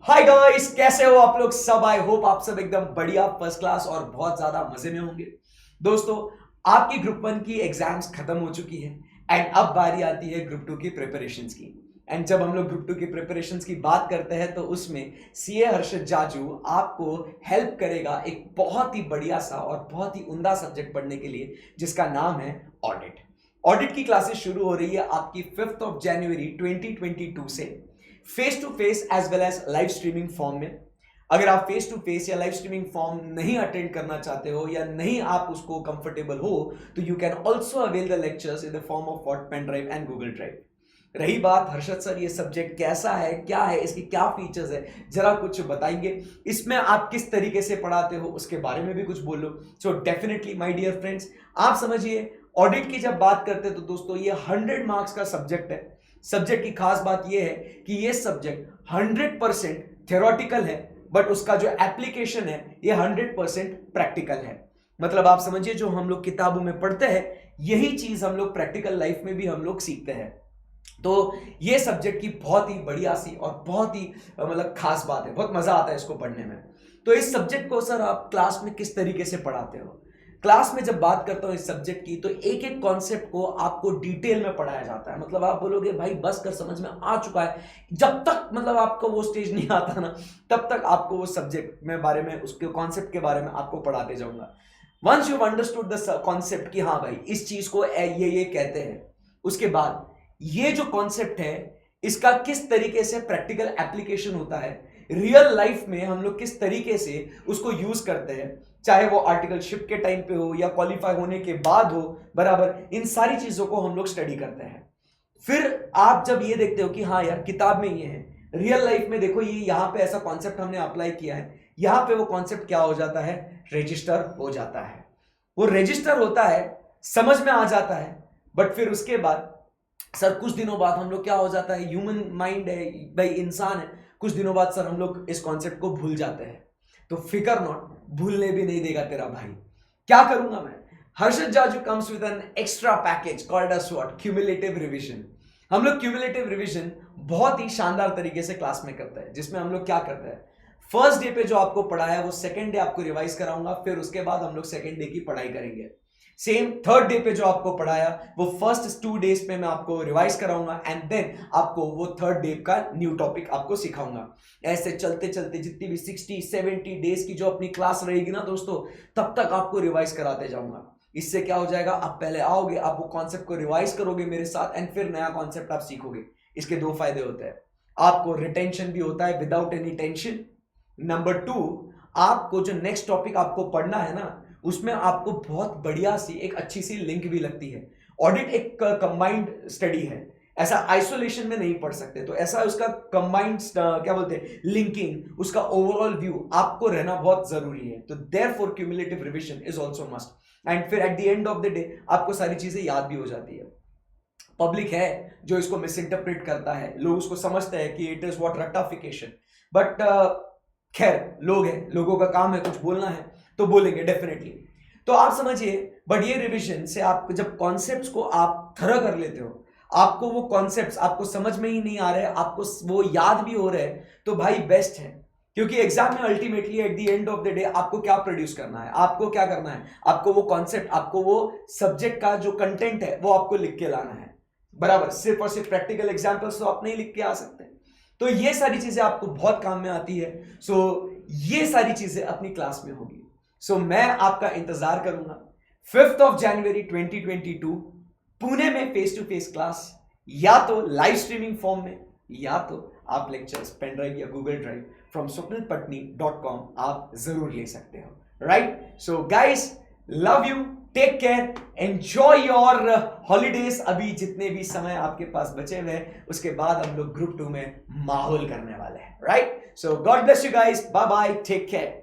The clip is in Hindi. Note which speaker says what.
Speaker 1: हाय गाइस, कैसे हो आप लोग सब। आई होप आप सब एकदम बढ़िया, फर्स्ट क्लास और बहुत ज्यादा मजे में होंगे। दोस्तों, आपकी ग्रुप वन की एग्जाम्स खत्म हो चुकी है एंड अब बारी आती है ग्रुप टू की प्रिपरेशंस की। एंड जब हम लोग ग्रुप टू की प्रिपरेशंस की बात करते हैं तो उसमें सीए हर्षद जाजू आपको हेल्प करेगा एक बहुत ही बढ़िया सा और बहुत ही उम्दा सब्जेक्ट पढ़ने के लिए, जिसका नाम है ऑडिट। ऑडिट की क्लासेस शुरू हो रही है आपकी 5 जनवरी 2022 से, face to face as well as live streaming form में। अगर आप फेस टू फेस या लाइव स्ट्रीमिंग फॉर्म नहीं अटेंड करना चाहते हो या नहीं आप उसको कंफर्टेबल हो, तो you can also avail the lectures in the form of what, pen drive and Google drive. रही बात हर्षद सर ये सब्जेक्ट कैसा है, क्या है, इसके क्या फीचर्स है, जरा कुछ बताएंगे। इसमें आप किस तरीके से पढ़ाते हो उसके बारे में भी कुछ बोलो। So definitely my dear friends, आप समझिए ऑडिट की जब बात करते हैं तो दोस्तों ये 100 मार्क्स का सब्जेक्ट है। सब्जेक्ट की खास बात यह है कि यह सब्जेक्ट 100% थ्योरेटिकल है, बट उसका जो एप्लीकेशन है ये 100% प्रैक्टिकल है। मतलब आप समझिए जो हम लोग किताबों में पढ़ते हैं यही चीज हम लोग प्रैक्टिकल लाइफ में भी हम लोग सीखते हैं। तो ये सब्जेक्ट की बहुत ही बढ़िया सी और बहुत ही मतलब खास बात है, बहुत मजा आता है इसको पढ़ने में। तो इस सब्जेक्ट को सर आप क्लास में किस तरीके से पढ़ाते हो? क्लास में जब बात करता हूं इस सब्जेक्ट की तो एक एक कॉन्सेप्ट को आपको डिटेल में पढ़ाया जाता है। मतलब आप बोलोगे भाई बस कर, समझ में आ चुका है। जब तक मतलब आपको वो स्टेज नहीं आता ना, तब तक आपको वो सब्जेक्ट में बारे में, उसके कॉन्सेप्ट के बारे में आपको पढ़ाते जाऊंगा। Once you understood the concept कि हाँ भाई इस चीज को ये कहते हैं, उसके बाद ये जो कॉन्सेप्ट है इसका किस तरीके से प्रैक्टिकल एप्लीकेशन होता है, रियल लाइफ में हम लोग किस तरीके से उसको यूज करते हैं, चाहे वो आर्टिकलशिप के टाइम पे हो या क्वालिफाई होने के बाद हो, बराबर इन सारी चीजों को हम लोग स्टडी करते हैं। फिर आप जब ये देखते हो कि हाँ यार किताब में ये है, रियल लाइफ में देखो ये यहाँ पे ऐसा कॉन्सेप्ट हमने अप्लाई किया है, यहाँ पे वो कॉन्सेप्ट क्या हो जाता है, रजिस्टर हो जाता है। वो रजिस्टर होता है, समझ में आ जाता है, बट फिर उसके बाद सर कुछ दिनों बाद हम लोग क्या हो जाता है, ह्यूमन माइंड है भाई, इंसान है, कुछ दिनों बाद सर हम लोग इस कॉन्सेप्ट को भूल जाते हैं। तो फिकर नॉट, भूलने भी नहीं देगा तेरा भाई। क्या करूंगा मैं? Harshad Jaju comes with an extra package called us what, cumulative revision. हम लोग क्यूमुलेटिव रिवीजन बहुत ही शानदार तरीके से क्लास में करते हैं, जिसमें हम लोग क्या करते हैं, फर्स्ट डे पे जो आपको पढ़ाया वो सेकंड डे आपको रिवाइज कराऊंगा, फिर उसके बाद हम लोग सेकंड डे की पढ़ाई करेंगे। सेम थर्ड डे पे जो आपको पढ़ाया वो फर्स्ट 2 डेज पे मैं आपको रिवाइज कराऊंगा एंड देन आपको वो थर्ड डे का न्यू टॉपिक आपको सिखाऊंगा। ऐसे चलते चलते जितनी भी 60-70 डेज की जो अपनी क्लास रहेगी ना दोस्तों, तब तक आपको रिवाइज कराते जाऊंगा। इससे क्या हो जाएगा, आप पहले आओगे, आप वो कॉन्सेप्ट को रिवाइज करोगे मेरे साथ एंड फिर नया कॉन्सेप्ट आप सीखोगे। इसके 2 फायदे होते हैं, आपको रिटेंशन भी होता है विदाउट एनी टेंशन। नंबर 2, आपको जो नेक्स्ट टॉपिक आपको पढ़ना है ना, उसमें आपको बहुत बढ़िया सी एक अच्छी सी लिंक भी लगती है। ऑडिट एक कंबाइंड स्टडी है, ऐसा आइसोलेशन में नहीं पढ़ सकते, तो ऐसा उसका कंबाइंड क्या बोलते हैं, लिंकिंग, उसका ओवरऑल व्यू आपको रहना बहुत जरूरी है। तो therefore cumulative revision is also must and फिर at the end of the day आपको सारी चीजें याद भी हो जाती है। पब्लिक है जो इसको मिस इंटरप्रेट करता है, लोग उसको समझते हैं कि इट इज व्हाट, रट्टाफिकेशन, बट खैर लोग हैं, लोगों का काम है कुछ बोलना है तो बोलेंगे डेफिनेटली। तो आप समझिए, बट ये रिवीजन से आप जब कॉन्सेप्ट्स को आप थरा कर लेते हो, आपको वो कॉन्सेप्ट्स आपको समझ में ही नहीं आ रहे, आपको वो याद भी हो रहे हैं, तो भाई बेस्ट है। क्योंकि एग्जाम में ultimately at the end of the day आपको क्या प्रोड्यूस करना है, आपको क्या करना है, आपको वो कॉन्सेप्ट, आपको वो सब्जेक्ट का जो कंटेंट है वो आपको लिख के लाना है, बराबर। सिर्फ और सिर्फ प्रैक्टिकल एग्जाम्पल्स तो आप नहीं लिख के आ सकते। तो ये सारी चीजें आपको बहुत काम में आती है। सो ये सारी चीजें अपनी क्लास में होगी। सो मैं आपका इंतजार करूंगा 5 जनवरी 2022 पुणे में फेस टू फेस क्लास, या तो लाइव स्ट्रीमिंग फॉर्म में, या तो आप लेक्चर्स पेन ड्राइव या गूगल ड्राइव फ्रॉम swapnilpatni.com आप जरूर ले सकते हो, right. So guys, love you, take care, enjoy your holidays. अभी जितने भी समय आपके पास बचे हुए हैं, उसके बाद हम लोग ग्रुप 2 में माहौल करने वाले हैं, right. So God bless you guys, bye bye, take care.